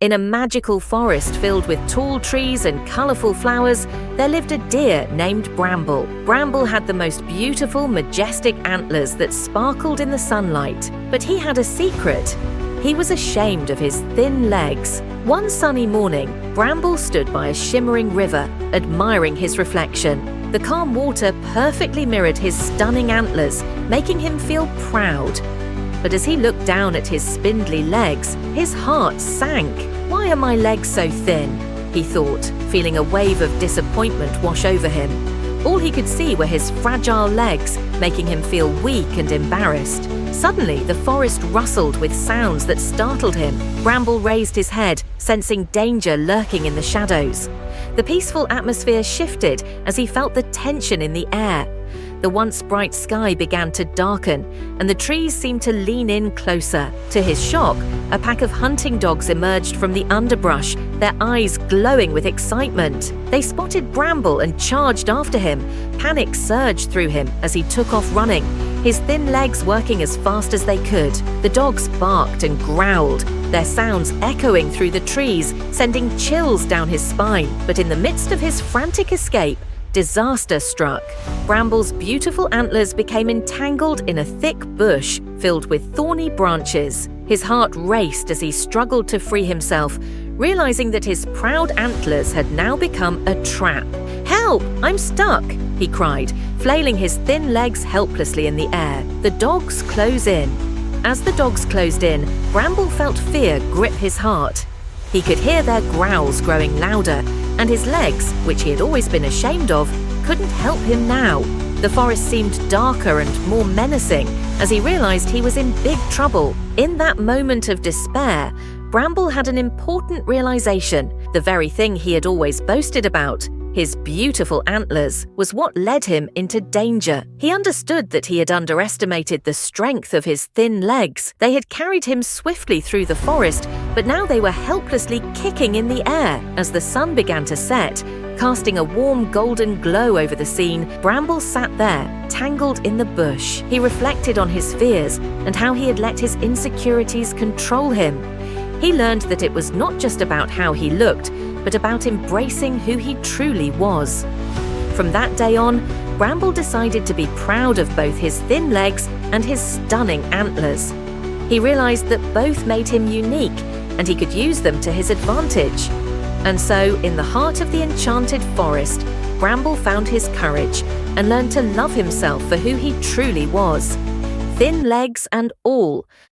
In a magical forest filled with tall trees and colourful flowers, there lived a deer named Bramble. Bramble had the most beautiful, majestic antlers that sparkled in the sunlight. But he had a secret. He was ashamed of his thin legs. One sunny morning, Bramble stood by a shimmering river, admiring his reflection. The calm water perfectly mirrored his stunning antlers, making him feel proud. But as he looked down at his spindly legs, his heart sank. "Why are my legs so thin?" he thought, feeling a wave of disappointment wash over him. All he could see were his fragile legs, making him feel weak and embarrassed. Suddenly, the forest rustled with sounds that startled him. Bramble raised his head, sensing danger lurking in the shadows. The peaceful atmosphere shifted as he felt the tension in the air. The once bright sky began to darken, and the trees seemed to lean in closer. To his shock, a pack of hunting dogs emerged from the underbrush, their eyes glowing with excitement. They spotted Bramble and charged after him. Panic surged through him as he took off running, his thin legs working as fast as they could. The dogs barked and growled, their sounds echoing through the trees, sending chills down his spine. But in the midst of his frantic escape, disaster struck. Bramble's beautiful antlers became entangled in a thick bush filled with thorny branches. His heart raced as he struggled to free himself, realizing that his proud antlers had now become a trap. "Help! I'm stuck!" he cried, flailing his thin legs helplessly in the air. The dogs close in. As the dogs closed in, Bramble felt fear grip his heart. He could hear their growls growing louder, and his legs, which he had always been ashamed of, couldn't help him now. The forest seemed darker and more menacing as he realized he was in big trouble. In that moment of despair, Bramble had an important realization. The very thing he had always boasted about, his beautiful antlers, was what led him into danger. He understood that he had underestimated the strength of his thin legs. They had carried him swiftly through the forest, but now they were helplessly kicking in the air. As the sun began to set, casting a warm golden glow over the scene, Bramble sat there, tangled in the bush. He reflected on his fears and how he had let his insecurities control him. He learned that it was not just about how he looked, but about embracing who he truly was. From that day on, Bramble decided to be proud of both his thin legs and his stunning antlers. He realized that both made him unique, and he could use them to his advantage. And so, in the heart of the enchanted forest, Bramble found his courage and learned to love himself for who he truly was. Thin legs and all,